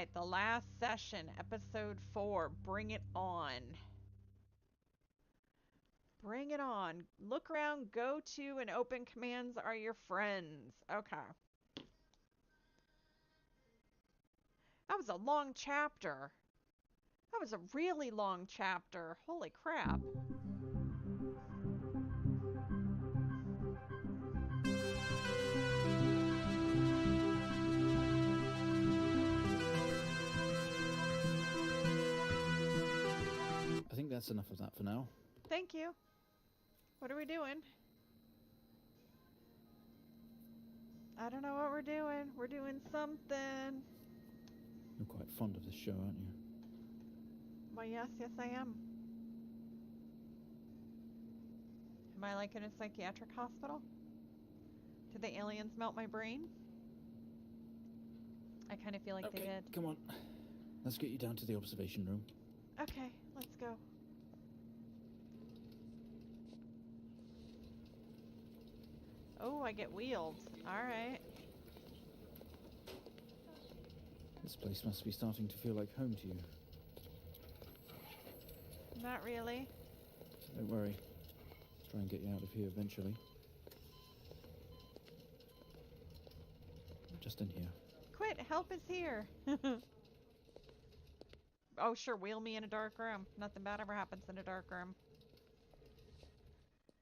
right, the last session, episode 4. Bring it on. Bring it on. Look around, go to, and open commands are your friends. Okay. That was a long chapter. That was a really long chapter. Holy crap. I think that's enough of that for now. Thank you. What are we doing? I don't know what we're doing. We're doing something. You're quite fond of this show, aren't you? Well, yes, I am. Am I like in a psychiatric hospital? Did the aliens melt my brain? I kind of feel like they did. Come on. Let's get you down to the observation room. Okay, let's go. Oh, I get wheeled. Alright. This place must be starting to feel like home to you. Not really. Don't worry. Let's try and get you out of here eventually. Just in here. Quit! Help is here! Oh, sure, wheel me in a dark room. Nothing bad ever happens in a dark room.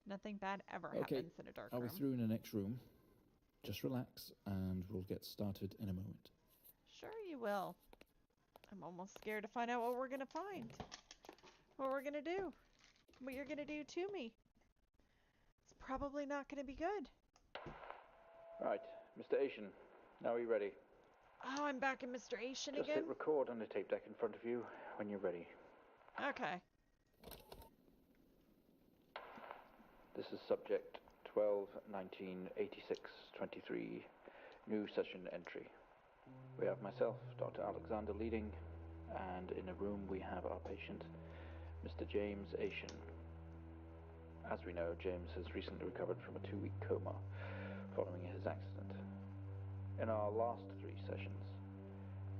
Nothing bad ever happens in a dark room. I'll be through in the next room. Just relax, and we'll get started in a moment. Sure you will. I'm almost scared to find out what we're gonna find. What we're gonna do. What you're gonna do to me. It's probably not gonna be good. Right, Mr. Asian, now are you ready? Oh, I'm back in Mr. Asian Just again? hit record on the tape deck in front of you when you're ready. Okay. This is subject 12-19-86-23, new session entry. We have myself, Dr. Alexander, leading, and in a room we have our patient, Mr. James Asian. As we know, James has recently recovered from a 2-week coma following his accident. In our last 3 sessions,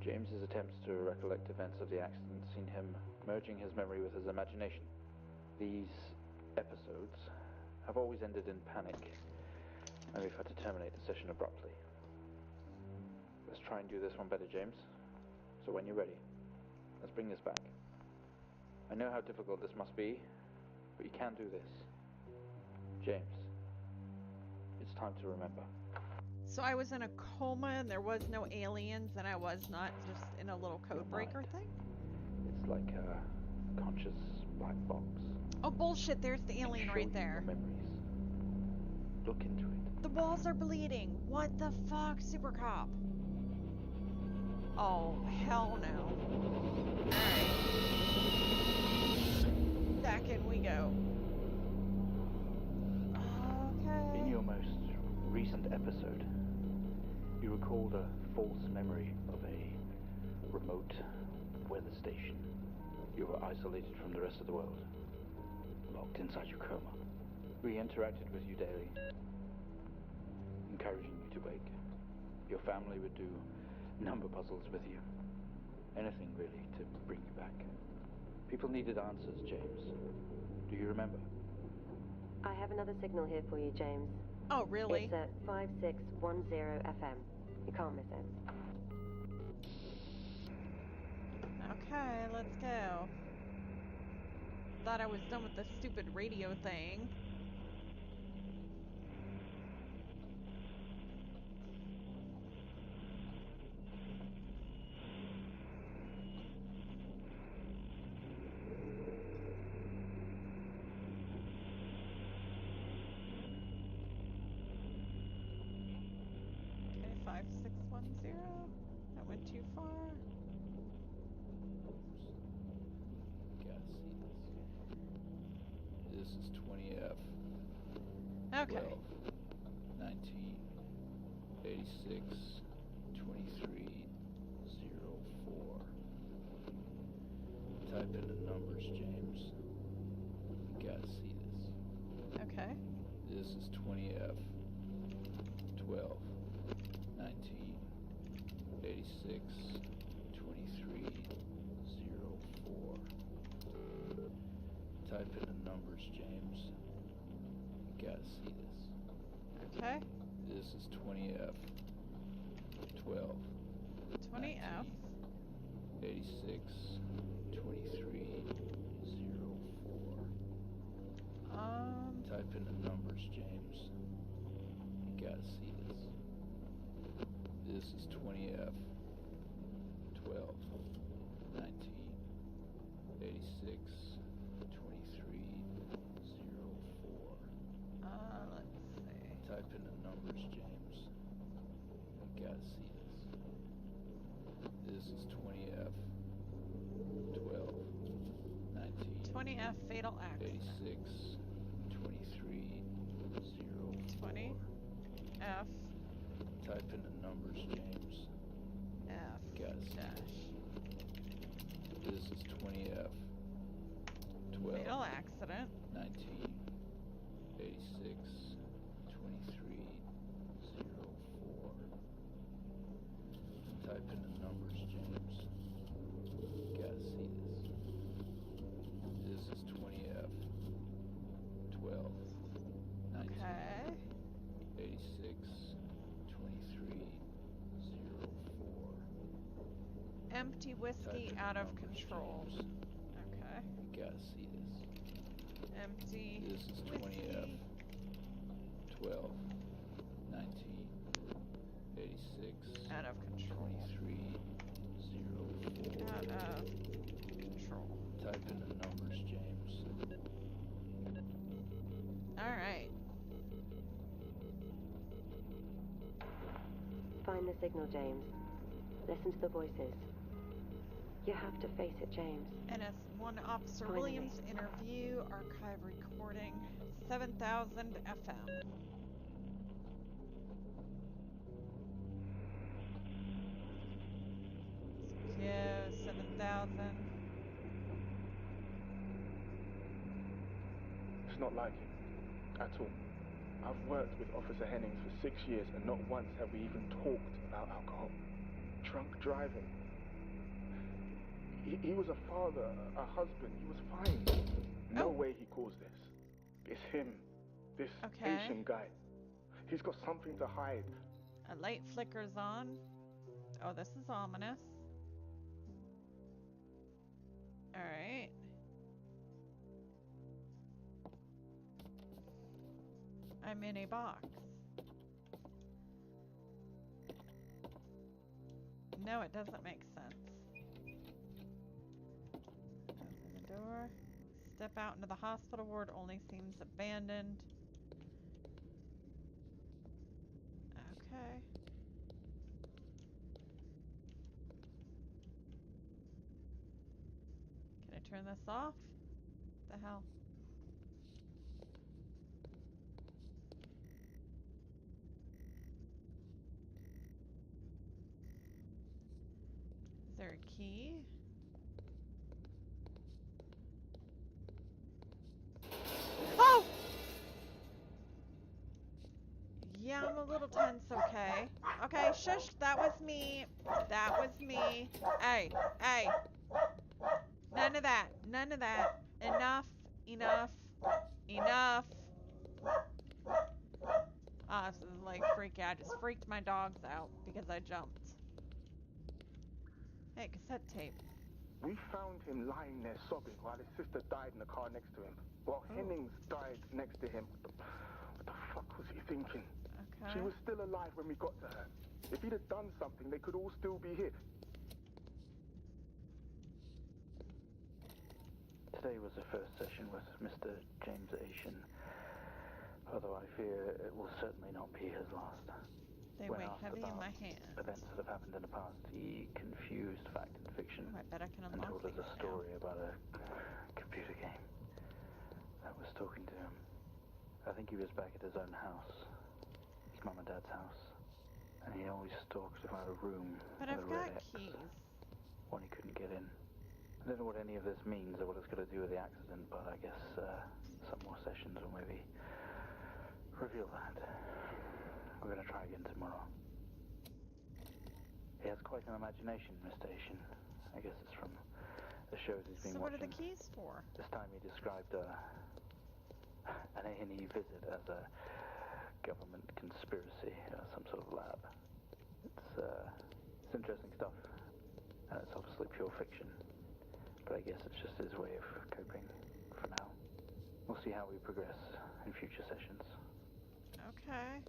James's attempts to recollect events of the accident seen him merging his memory with his imagination. These episodes have always ended in panic, and we've had to terminate the session abruptly. Let's try and do this one better, James. So when you're ready, let's bring this back. I know how difficult this must be, but you can do this. James, it's time to remember. So I was in a coma and there was no aliens and I was not just in a little code breaker thing? It's like a conscious black box. Oh bullshit, there's the alien right there. Your memories. Look into it. The walls are bleeding. What the fuck, Super Cop? Oh, hell no. Alright. Back in we go. Okay. In your most recent episode, you recalled a false memory of a remote weather station. You were isolated from the rest of the world, locked inside your coma. We interacted with you daily, encouraging you to wake. Your family would do number puzzles with you. Anything, really, to bring you back. People needed answers, James. Do you remember? I have another signal here for you, James. Oh, really? It's at 5610 FM. You can't miss it. Okay, let's go. Thought I was done with the stupid radio thing. Okay, 5610. That went too far. Gotta see this. This is 20F. Okay. 12, 19, 86, 23, 04. Type in the numbers, James. You gotta see this. Okay. This is 20F. 12, 19, 86, 23, numbers, James. You gotta see this. Okay. This is 20F. 12. 20F. 86. 23. 04. Type in the numbers, James. You gotta see this. This is 20F. 12. 19. 86. 23. 04. Let's see. Type in the numbers, James. You gotta see this. This is 20F. 12. 19. 20F fatal accident. 86. 23. 04. 20F Type in the numbers, James. F Gotta see dash. This is 20F. 12. Fatal accident. 19. 86. 23. 04. Type in the numbers, James. Gotta see this. This is 20F. 12. 19. Okay. 86. 23. 04. Empty whiskey Type in out the of numbers, control. James. Okay. You gotta see this. Empty This is whiskey. 20F. 12. 19. 86. Out of control. 23. 04. Out of control. Type in the numbers, James. Alright. Find the signal, James. Listen to the voices. You have to face it, James. NS1 Officer Finally. Williams interview, archive recording, 7000 FM. Yeah, 7000. It's not like him, at all. I've worked with Officer Hennings for 6 years, and not once have we even talked about alcohol. Drunk driving. He was a father, a husband, he was fine. No Oh. way he caused this. It's him, this Okay. Asian guy. He's got something to hide. A light flickers on. Oh, this is ominous. Alright. I'm in a box. No, it doesn't make sense. Open the door. Step out into the hospital ward only seems abandoned. Okay. Can I turn this off? The hell? Is there a key? Oh! Yeah, I'm a little tense, okay? Okay, shush, that was me. That was me. Hey, hey. None of that. None of that. Enough. Enough. Enough. Ah, this is like freaky. I just freaked my dogs out because I jumped. Hey, cassette tape. We found him lying there sobbing while his sister died in the car next to him. While Oh. Hennings died next to him. What the fuck was he thinking? Okay. She was still alive when we got to her. If he'd have done something, they could all still be here. Today was the first session with Mr. James Asian, although I fear it will certainly not be his last. They When weigh asked heavy in about my hand. events that have happened in the past, he confused fact and fiction Oh, I bet I can and unlock told us these a now. story about a computer game that was talking to him. I think he was back at his own house, his mum and dad's house, and he always talked about a room But with I've a got red X, keys. one he couldn't get in. I don't know what any of this means or what it's got to do with the accident, but I guess some more sessions will maybe reveal that. We're going to try again tomorrow. He has quite an imagination, Mr. Asian. I guess it's from the shows he's been So what are watching. the keys for? This time he described a an A&E visit as a government conspiracy, some sort of lab. It's interesting stuff, and it's obviously pure fiction, but I guess it's just his way of coping for now. We'll see how we progress in future sessions. Okay.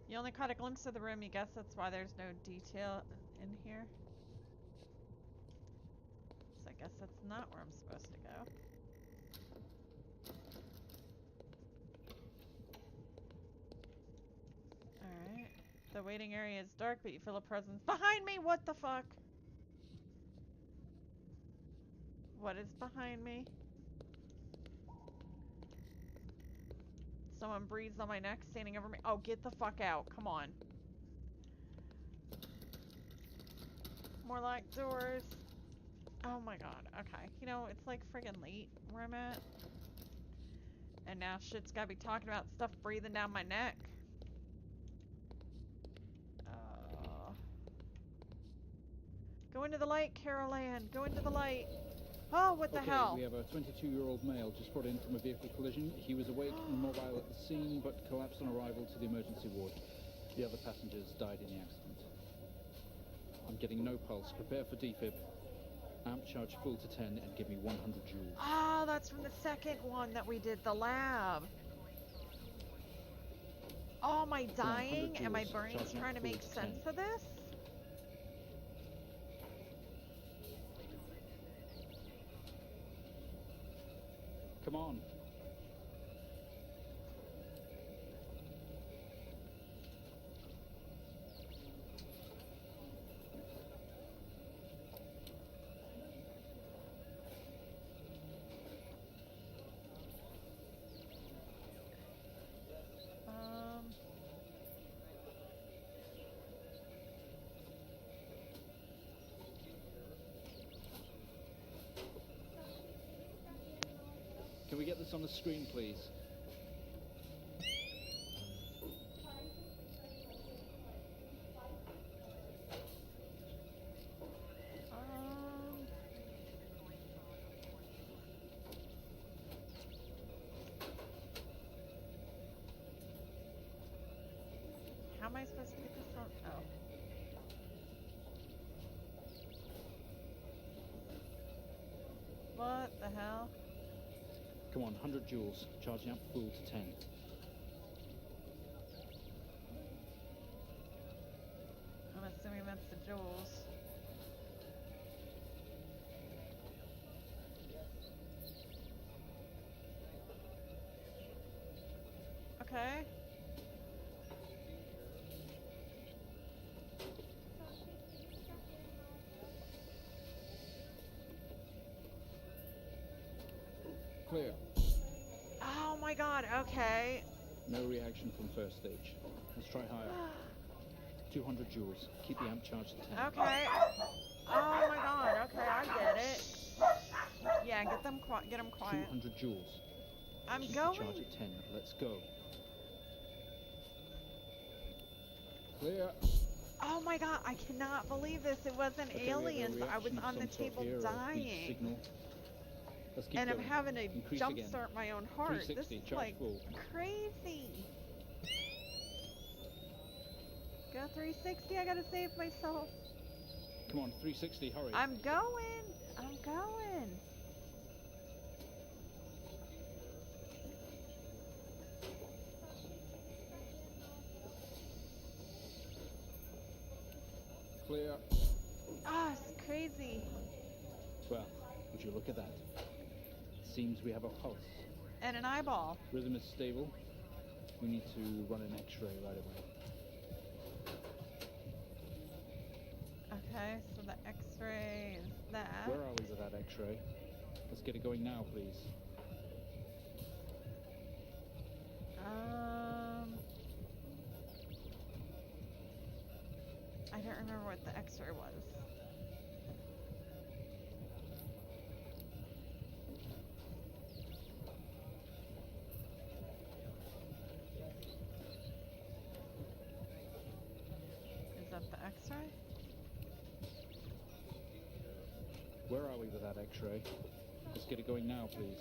You only caught a glimpse of the room. You guess that's why there's no detail in here? So I guess that's not where I'm supposed to go. Alright. The waiting area is dark, but you feel a presence behind me! What the fuck? What is behind me? Someone breathes on my neck, standing over me. Oh, get the fuck out. Come on. More locked doors. Oh my god. Okay. You know, it's like friggin' late where I'm at. And now shit's gotta be talking about stuff breathing down my neck. Go into the light, Carol Ann. Go into the light. Oh, what the hell? We have a 22-year-old male just brought in from a vehicle collision. He was awake and mobile at the scene, but collapsed on arrival to the emergency ward. The other passengers died in the accident. I'm getting no pulse. Prepare for defib. Amp charge full to 10 and give me 100 joules. Oh, that's from the second one that we did, the lab. Oh, am I dying? And my brain's trying to make sense of this? Come on. Can we get this on the screen, please? How am I supposed to get this on? Oh. What the hell? Come on, 100 joules. Charging up full to 10. I'm assuming that's the joules. Okay. Clear. Oh my god, okay. No reaction from first stage. Let's try higher. 200 joules. Keep the amp charged to 10. Okay. Oh my god, okay, I get it. Yeah, get them quiet. 200 joules. I'm Keep going. the charge at 10. Let's go. Clear. Oh my god, I cannot believe this. It wasn't Okay, we have a aliens. I was reaction of on the some sort table here, or a beep dying. signal. Let's keep And going. I'm having to Increase again. jumpstart my own heart. This 360, is charge like full. crazy. Go 360, I gotta save myself. Come on, 360, hurry. I'm going. I'm going. Clear. Ah, it's crazy. Well, would you look at that? Seems we have a pulse. And an eyeball. Rhythm is stable. We need to run an X-ray right away. Okay, so the X-ray is that. Where are we with that X-ray? Let's get it going now, please. I don't remember what the X-ray was. Is that the X-ray? Where are we with that X-ray? Let's get it going now, please.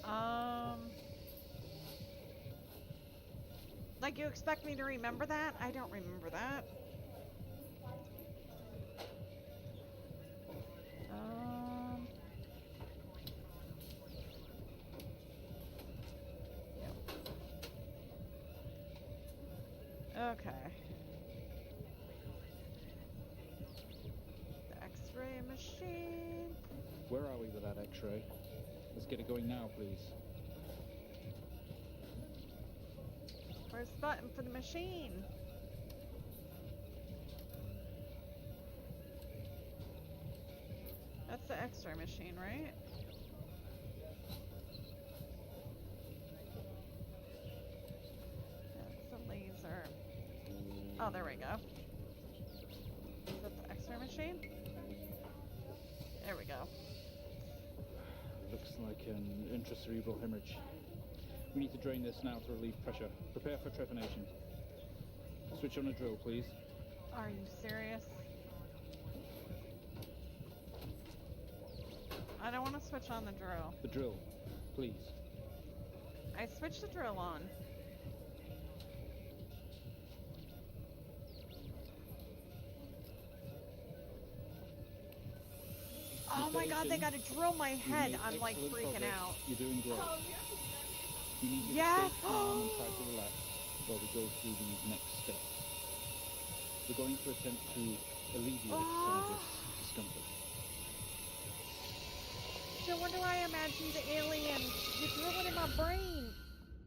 Like, you expect me to remember that? I don't remember that. Yep. Okay. The X-ray machine. Where are we with that X-ray? Let's get it going now, please. Where's the button for the machine? That's the X-ray machine, right? That's the laser. Oh, there we go. Is that the X-ray machine? There we go. Looks like an intracerebral hemorrhage. We need to drain this now to relieve pressure. Prepare for trepanation. Switch on a drill, please. Are you serious? I don't want to switch on the drill. The drill, please. I switched the drill on. Oh my god, they gotta drill my head. I'm like freaking out. You're doing great. You need to Yeah. stay calm and try to relax while we go through these next steps. We're going to attempt to alleviate some of this discomfort. No wonder I imagined the alien. You drew it in my brain.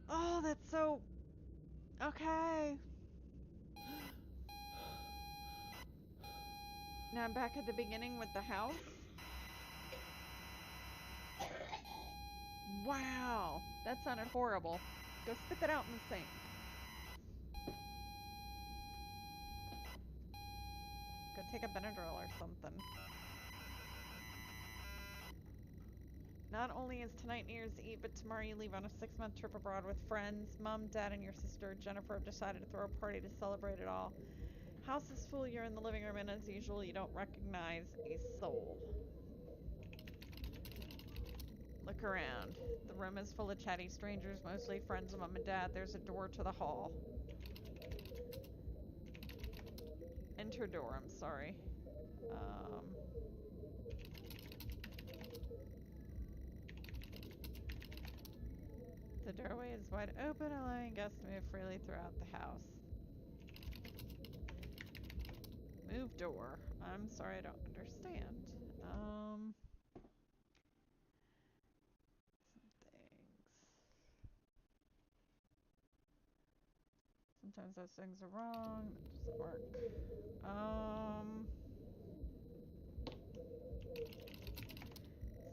Oh, that's so... Okay. Now I'm back at the beginning with the house. Wow, that sounded horrible. Go spit that out in the sink. Go take a Benadryl or something. Not only is tonight New Year's Eve, but tomorrow you leave on a 6-month trip abroad with friends. Mom, Dad, and your sister Jennifer have decided to throw a party to celebrate it all. House is full, you're in the living room, and as usual, you don't recognize a soul. Look around. The room is full of chatty strangers, mostly friends of Mom and Dad. There's a door to the hall. Enter door, I'm sorry. The doorway is wide open, allowing guests to move freely throughout the house. Move door. I'm sorry, I don't understand. Some things. Sometimes those things are wrong. That doesn't work.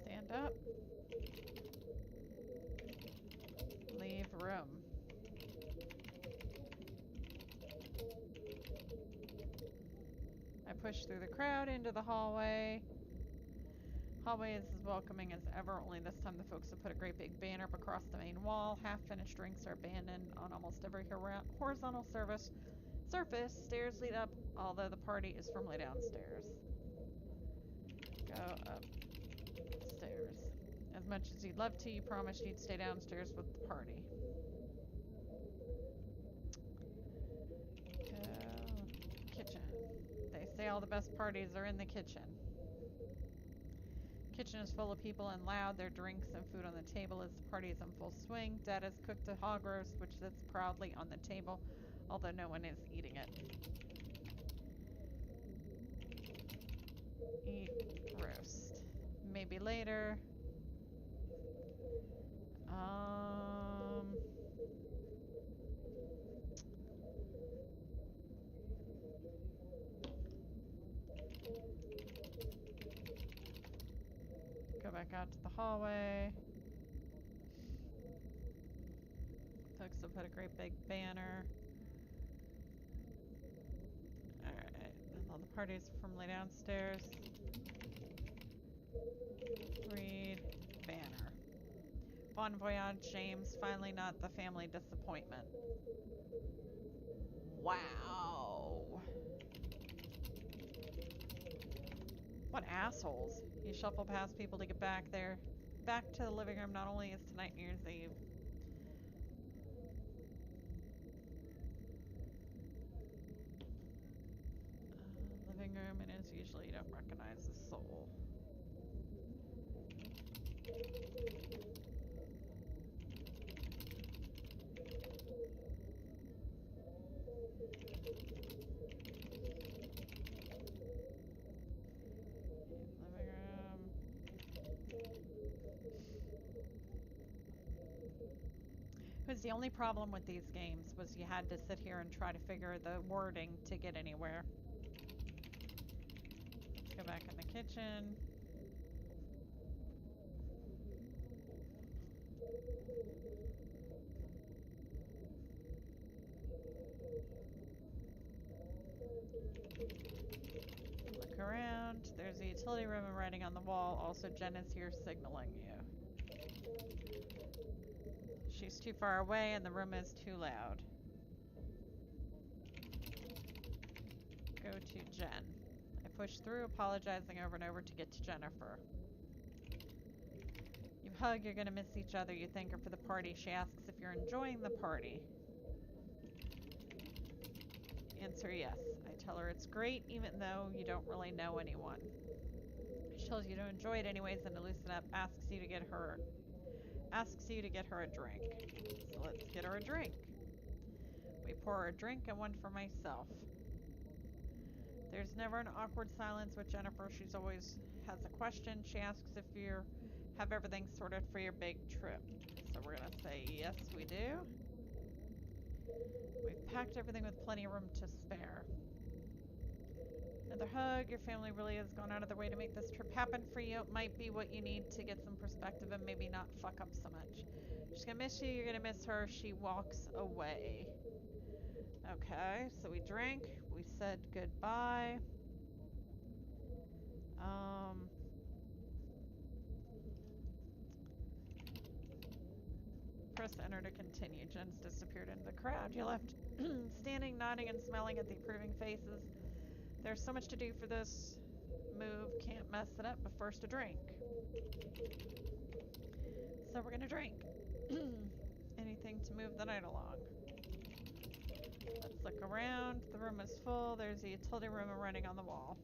Stand up. Leave room. I push through the crowd into the hallway. Hallway is as welcoming as ever, only this time the folks have put a great big banner up across the main wall. Half-finished drinks are abandoned on almost every horizontal surface. Stairs lead up, although the party is firmly downstairs. Go upstairs. As much as you'd love to, you promised you'd stay downstairs with the party. Kitchen. They say all the best parties are in the kitchen. Kitchen is full of people and loud. There are drinks and food on the table as the party is in full swing. Dad has cooked a hog roast, which sits proudly on the table, although no one is eating it. Eat roast. Maybe later. Go back out to the hallway. Folks have put a great big banner. Alright, all the parties firmly downstairs. Read banner. Bon voyage, James. Finally not the family disappointment. Wow. What assholes. You shuffle past people to get back there. Back to the living room. Not only is tonight New Year's Eve. Living room, and as usual, you don't recognize the soul. Living room. Because the only problem with these games was you had to sit here and try to figure the wording to get anywhere. Let's go back in the kitchen. Look around. There's a utility room and writing on the wall. Also, Jen is here signaling you. She's too far away and the room is too loud. Go to Jen. I push through, apologizing over and over to get to Jennifer. You hug, you're gonna miss each other. You thank her for the party. She asks if you're enjoying the party. Answer yes. I tell her it's great, even though you don't really know anyone. She tells you to enjoy it anyways and to loosen up, asks you to get her a drink. So let's get her a drink. We pour her a drink and one for myself. There's never an awkward silence with Jennifer. She's always has a question. She asks if you have everything sorted for your big trip. So we're gonna say yes, we do. We've packed everything with plenty of room to spare. Another hug. Your family really has gone out of their way to make this trip happen for you. It might be what you need to get some perspective and maybe not fuck up so much. She's gonna miss you. You're gonna miss her. She walks away. Okay, so we drank. We said goodbye. Press enter to continue. Jen's disappeared into the crowd. You left standing, nodding, and smiling at the approving faces. There's so much to do for this move. Can't mess it up, but first a drink. So we're gonna drink. Anything to move the night along. Let's look around. The room is full. There's a utility room and writing on the wall.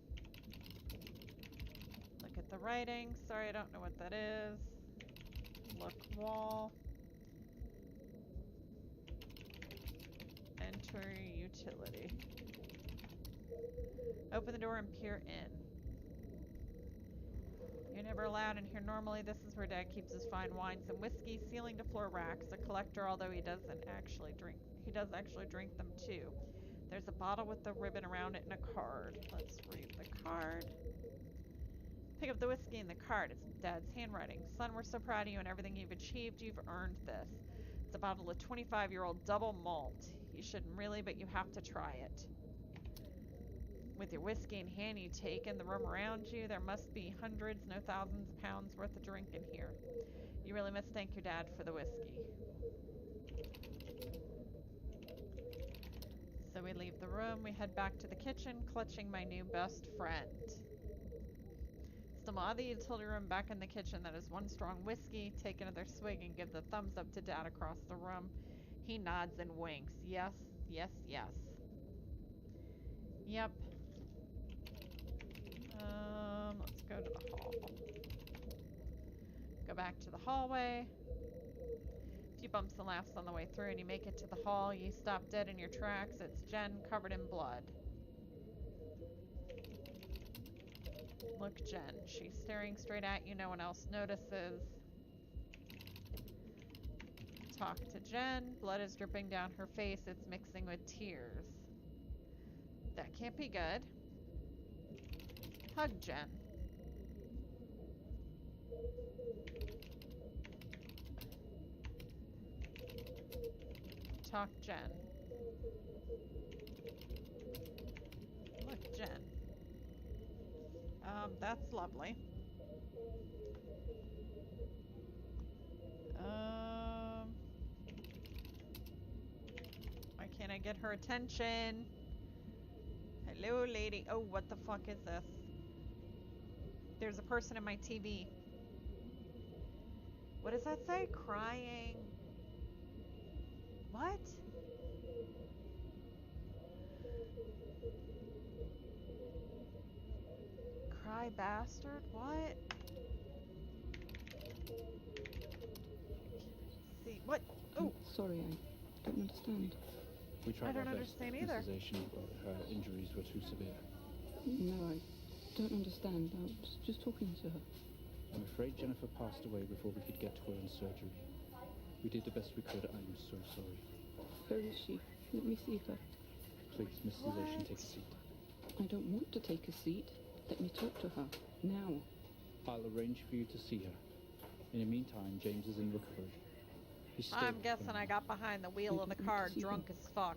Look at the writing. Sorry, I don't know what that is. Look wall. Enter utility. Open the door and peer in. You're never allowed in here normally. This is where Dad keeps his fine wines and whiskey, ceiling to floor racks. A collector, although he does actually drink them too. There's a bottle with a ribbon around it and a card. Let's read the card. Pick up the whiskey in the card. It's Dad's handwriting. Son, we're so proud of you and everything you've achieved. You've earned this. It's a bottle of 25-year-old double malt. You shouldn't really, but you have to try it. With your whiskey in hand, you take in the room around you. There must be hundreds, no thousands of pounds worth of drink in here. You really must thank your dad for the whiskey. So we leave the room. We head back to the kitchen, clutching my new best friend. Still out of the utility room, back in the kitchen. That is one strong whiskey. Take another swig and give the thumbs up to Dad across the room. He nods and winks. Yes, yes, yes. Yep. Let's go to the hall. Go back to the hallway. A few bumps and laughs on the way through, and you make it to the hall. You stop dead in your tracks. It's Jen, covered in blood. Look, Jen. She's staring straight at you. No one else notices. Talk to Jen. Blood is dripping down her face. It's mixing with tears. That can't be good. Hug Jen. Talk Jen. Look, Jen. That's lovely. Why can't I get her attention? Hello, lady. Oh, what the fuck is this? There's a person in my TV. What does that say? Crying. What? Cry bastard? What? See, what? Oh, Sorry, I don't understand. We tried I don't our understand best, either. Mrs. Asian, but her injuries were too severe. No, I don't understand. I was just talking to her. I'm afraid Jennifer passed away before we could get to her in surgery. We did the best we could. I'm so sorry. Where is she? Let me see her. Please, Mrs. Asian, What? take a seat. I don't want to take a seat. Let me talk to her. Now. I'll arrange for you to see her. In the meantime, James is in recovery. He's I'm stable guessing for I now. got behind the wheel of the Mhm, car see her. drunk as fuck.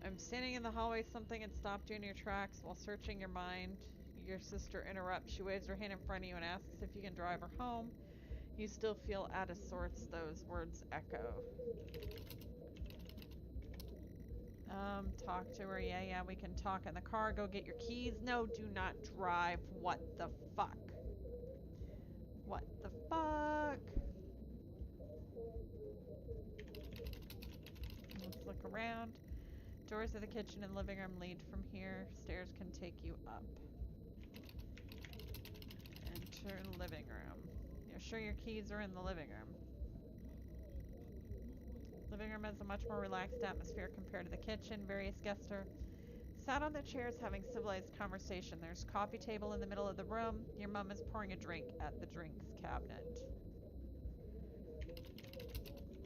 I'm standing in the hallway. Something had stopped you in your tracks while searching your mind. Your sister interrupts. She waves her hand in front of you and asks if you can drive her home. You still feel out of sorts. Those words echo. Talk to her. Yeah, we can talk in the car. Go get your keys. No, do not drive. What the fuck? What the fuck? Let's look around. Doors of the kitchen and living room lead from here. Stairs can take you up. Enter living room. You're sure your keys are in the living room? Living room has a much more relaxed atmosphere compared to the kitchen. Various guests are sat on their chairs having civilized conversation. There's a coffee table in the middle of the room. Your mom is pouring a drink at the drinks cabinet.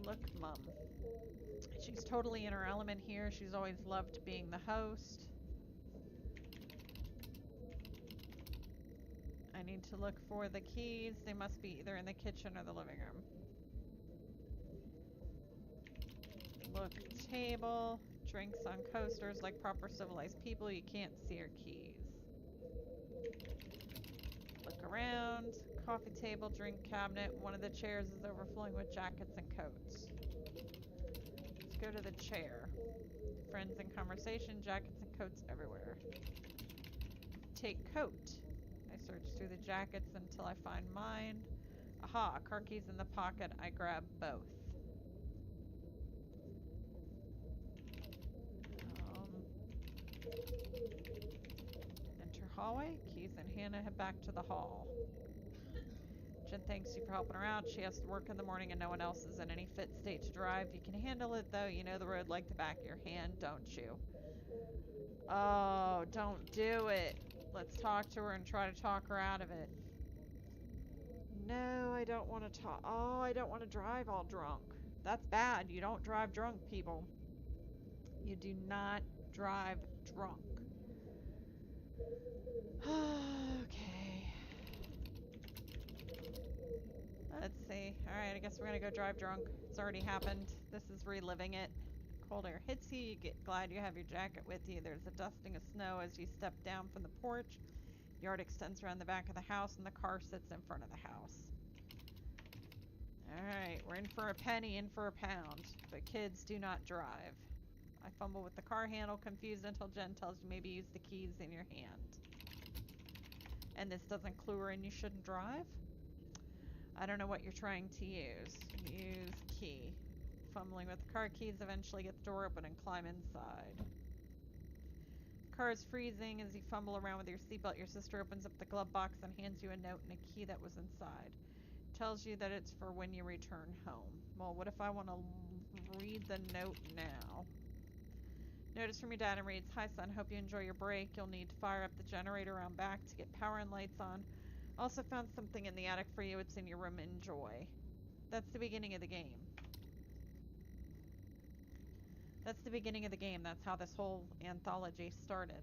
Look, Mum. She's totally in her element here. She's always loved being the host. I need to look for the keys. They must be either in the kitchen or the living room. Look, table. Drinks on coasters like proper civilized people. You can't see her keys. Look around. Coffee table, drink cabinet. One of the chairs is overflowing with jackets and coats. Let's go to the chair. Friends in conversation, jackets and coats everywhere. Take coat. I search through the jackets until I find mine. Aha, car keys in the pocket. I grab both. Enter hallway. Keys in hand. I head back to the hall. Jen thanks you for helping her out. She has to work in the morning and no one else is in any fit state to drive. You can handle it though. You know the road like the back of your hand, don't you? Oh, don't do it. Let's talk to her and try to talk her out of it. No, I don't want to talk. Oh, I don't want to drive all drunk. That's bad. You don't drive drunk, people. You do not drive drunk. Okay. Let's see. Alright, I guess we're gonna go drive drunk. It's already happened. This is reliving it. Cold air hits you. You get glad you have your jacket with you. There's a dusting of snow as you step down from the porch. Yard extends around the back of the house and the car sits in front of the house. Alright, we're in for a penny, in for a pound. But kids do not drive. I fumble with the car handle, confused until Jen tells you maybe use the keys in your hand. And this doesn't clue her in you shouldn't drive? I don't know what you're trying to use. Use key. Fumbling with the car keys, eventually get the door open and climb inside. Car is freezing as you fumble around with your seatbelt. Your sister opens up the glove box and hands you a note and a key that was inside. Tells you that it's for when you return home. Well, what if I want to read the note now? Notice from your dad and reads, "Hi son, hope you enjoy your break. You'll need to fire up the generator around back to get power and lights on. Also found something in the attic for you. It's in your room. Enjoy." That's the beginning of the game. That's the beginning of the game. That's how this whole anthology started.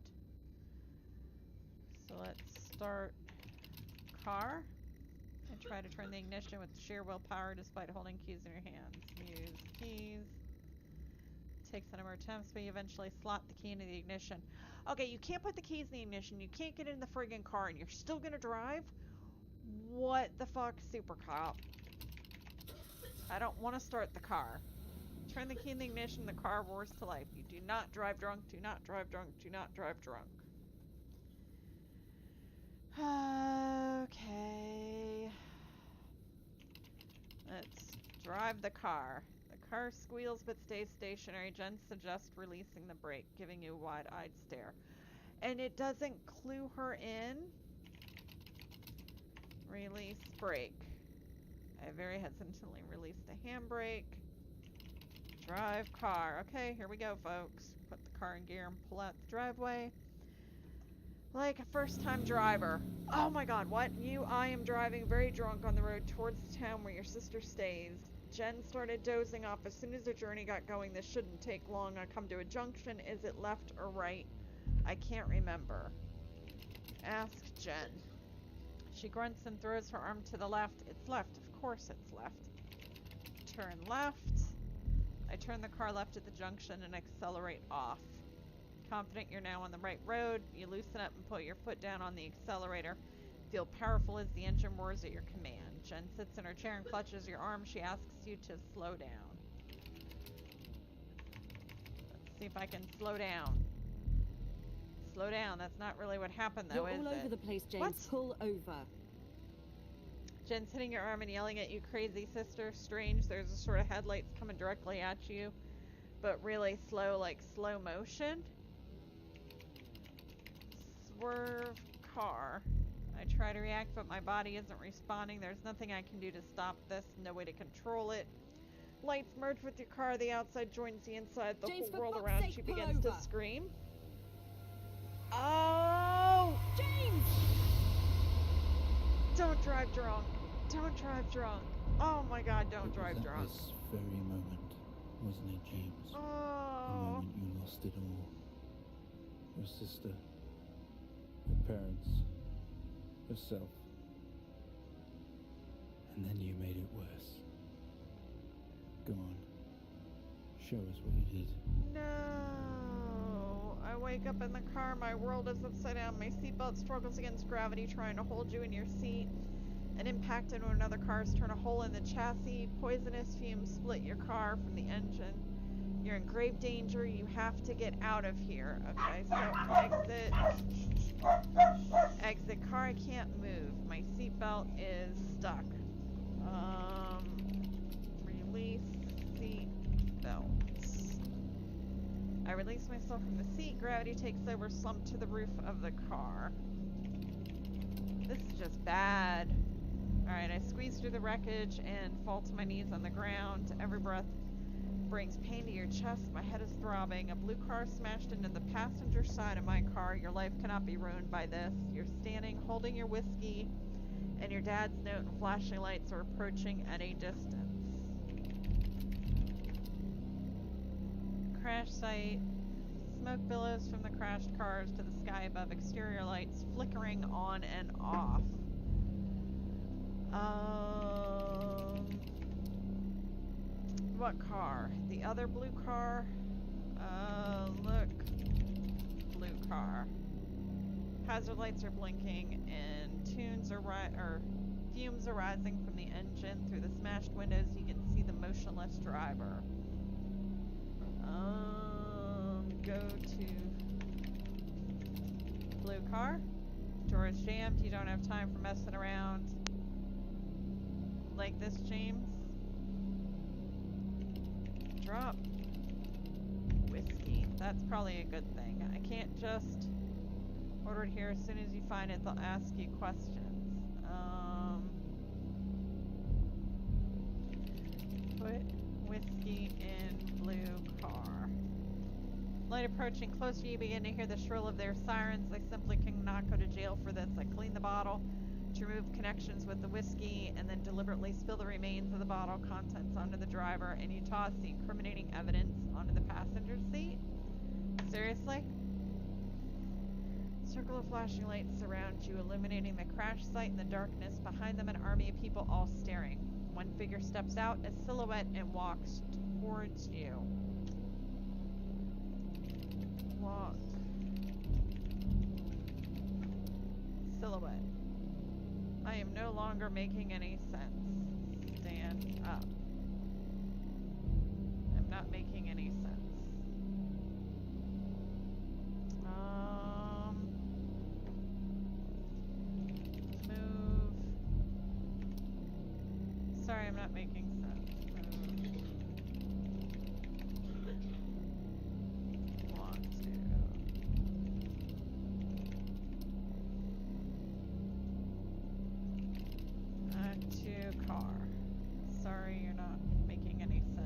So let's start car. And try to turn the ignition with sheer willpower despite holding keys in your hands. Use keys. Takes a number of attempts, but you eventually slot the key into the ignition. Okay, you can't put the keys in the ignition. You can't get in the friggin' car, and you're still gonna drive? What the fuck, Super Cop? I don't want to start the car. Turn the key in the ignition. The car roars to life. You do not drive drunk. Do not drive drunk. Do not drive drunk. Okay. Let's drive the car. The car squeals but stays stationary. Jen suggests releasing the brake, giving you a wide-eyed stare. And it doesn't clue her in. Release brake. I very hesitantly release the handbrake. Drive car. Okay, here we go, folks. Put the car in gear and pull out the driveway. Like a first-time driver. Oh my god, what? I am driving very drunk on the road towards the town where your sister stays. Jen started dozing off as soon as the journey got going. This shouldn't take long. I come to a junction. Is it left or right? I can't remember. Ask Jen. She grunts and throws her arm to the left. It's left. Of course it's left. Turn left. I turn the car left at the junction and accelerate off. Confident you're now on the right road, you loosen up and put your foot down on the accelerator. Feel powerful as the engine roars at your command. Jen sits in her chair and clutches your arm. She asks you to slow down. Let's see if I can slow down. Slow down. That's not really what happened, though, is it? You're all over the place, James. What? Pull over. Jen's hitting your arm and yelling at you, crazy sister. Strange, there's a sort of headlights coming directly at you, but really slow, like slow motion. Swerve car. I try to react, but my body isn't responding. There's nothing I can do to stop this. No way to control it. Lights merge with your car. The outside joins the inside. The James, whole world for around fuck's you sake, pull begins to over. scream. Oh! James! Don't drive drunk. Don't drive drunk. Oh my god, don't drive At drunk. this very moment, wasn't it, James? The Oh. moment you lost it all. Your sister, your parents, yourself. And then you made it worse. Go on. Show us what you did. No. I wake up in the car. My world is upside down. My seatbelt struggles against gravity, trying to hold you in your seat. An impact into another car has turned a hole in the chassis. Poisonous fumes split your car from the engine. You're in grave danger. You have to get out of here. Okay, so exit. Exit car. I can't move. My seatbelt is stuck. Release seatbelts. I release myself from the seat. Gravity takes over, slump to the roof of the car. This is just bad. Alright, I squeeze through the wreckage and fall to my knees on the ground. Every breath brings pain to your chest. My head is throbbing. A blue car smashed into the passenger side of my car. Your life cannot be ruined by this. You're standing holding your whiskey, and your dad's note and flashing lights are approaching at a distance. Crash site. Smoke billows from the crashed cars to the sky above. Exterior lights flickering on and off. What car? The other blue car? Look. Blue car. Hazard lights are blinking and fumes are rising from the engine. Through the smashed windows you can see the motionless driver. Go to blue car. Door is jammed. You don't have time for messing around like this, James. Drop whiskey. That's probably a good thing. I can't just order it here. As soon as you find it, they'll ask you questions. Put whiskey in blue car. Light approaching closer, you begin to hear the shrill of their sirens. I simply cannot go to jail for this. I clean the bottle to remove connections with the whiskey and then deliberately spill the remains of the bottle contents onto the driver, and you toss the incriminating evidence onto the passenger seat. Seriously? Circle of flashing lights surround you, illuminating the crash site in the darkness. Behind them, an army of people all staring. One figure steps out, a silhouette, and walks towards you. Walk. Silhouette. I am no longer making any sense. Stand up. I'm not making any sense. Move. Sorry, I'm not making sense. Want to. Add to car. Sorry, you're not making any sense.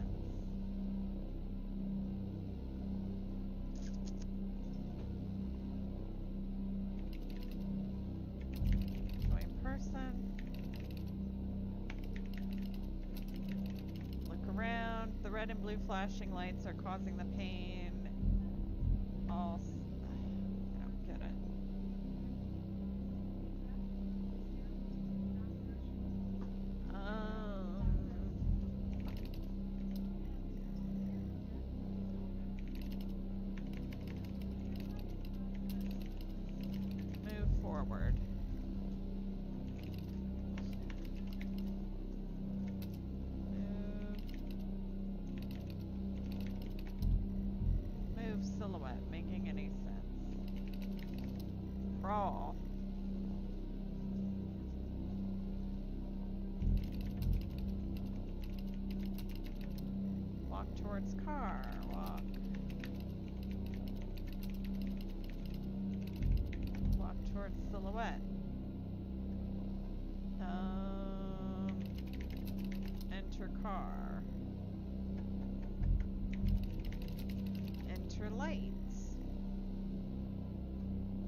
Join person. Look around. The red and blue flashing lights are causing the pain. All. I don't get it. Move forward. Move silhouette, making any sense. Crawl. Walk towards car. Walk. Walk towards silhouette. Enter car. Enter lights.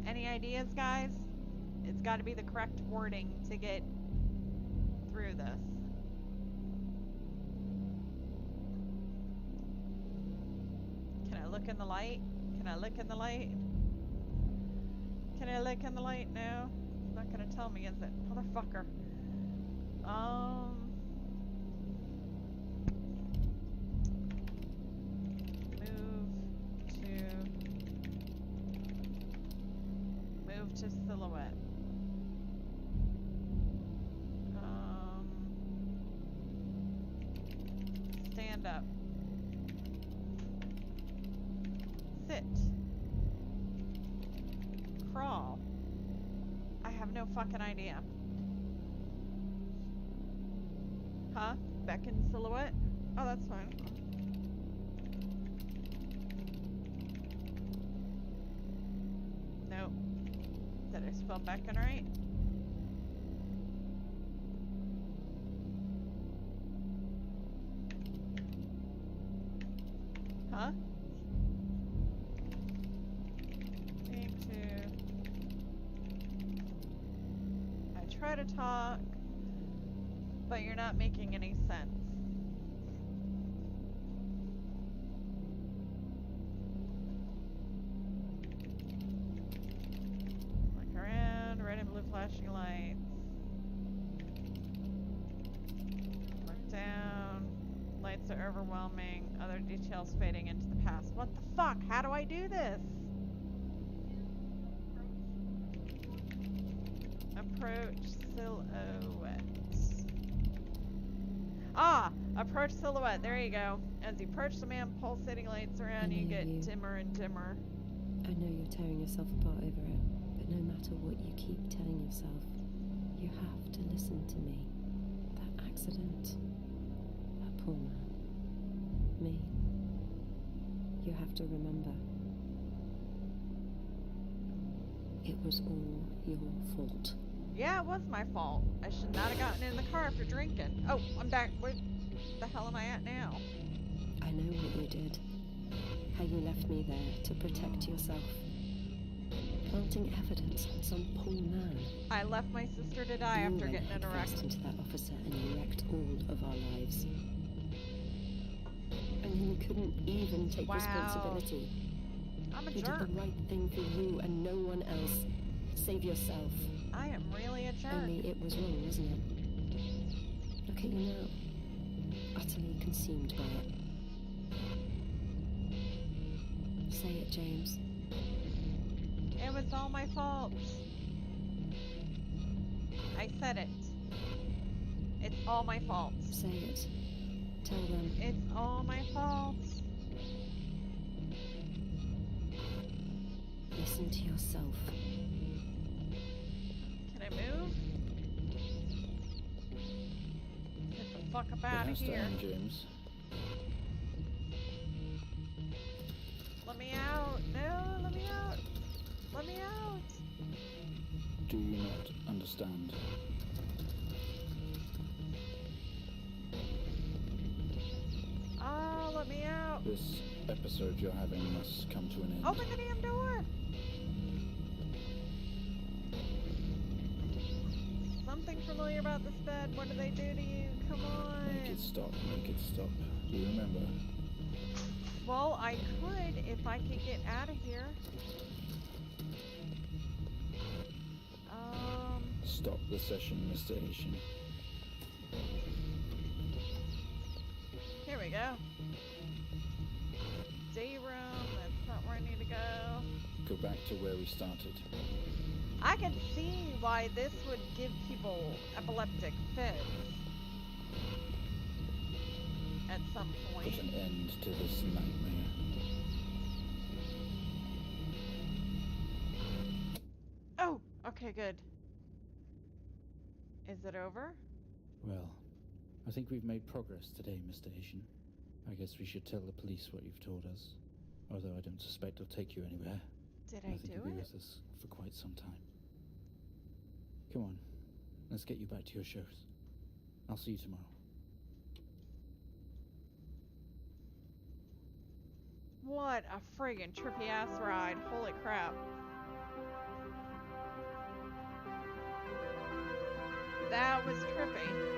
Any ideas, guys? It's got to be the correct wording to get through this. Can I look in the light? Can I look in the light? Can I look in the light? No. It's not gonna tell me, is it? Motherfucker. Move to silhouette. Stand up. Sit. Crawl. I have no fucking idea. Huh? Beckon silhouette? Oh, that's fine. Nope. Did I spell beckon right? Huh? Need to... I try to talk, but you're not making any sense. Look around, red and blue flashing lights. Look down. Lights are overwhelming. Other details fading into the past. What the fuck? How do I do this? Approach silhouette. Ah! Approach silhouette. There you go. As you approach the man, pulsating lights around you get dimmer and dimmer. I know you're tearing yourself apart over it, but no matter what you keep telling yourself, you have to listen to me. That accident. That poor man. Me. You have to remember. It was all your fault. Yeah, it was my fault. I should not have gotten in the car after drinking. Oh, I'm back. Where the hell am I at now? I know what you did. How you left me there to protect yourself. Planting evidence on some poor man. I left my sister to die after getting in a wreck. You into that officer and you wrecked all of our lives. And you couldn't even take responsibility. I'm a You jerk. did the right thing for you and no one else. Save yourself. I am really a jerk. Only it was wrong, wasn't it? Look at you now. Utterly consumed by it. Say it, James. It was all my fault. I said it. It's all my fault. Say it. Tell them. It's all my fault. Listen to yourself. Can I move? Get the fuck up It out of has to here. end, James. Let me out. No, let me out. Let me out. Do you not understand? Oh, let me out. This episode you're having must come to an end. Open the damn door. Something familiar about this bed. What do they do to you? Come on. Make it stop. Make it stop. Do you remember? Well, I could if I could get out of here. Stop the session, Mr. Haitian. Here we go. Day room. That's not where I need to go. Go back to where we started. I can see why this would give people epileptic fits. At some point. Put an end to this nightmare. Oh, okay, good. Is it over? Well, I think we've made progress today, Mr. Haitian. I guess we should tell the police what you've told us. Although I don't suspect they'll take you anywhere. Did I I think do you'll be it? with us for quite some time. Come on, let's get you back to your shows. I'll see you tomorrow. What a friggin' trippy ass ride. Holy crap. That was trippy.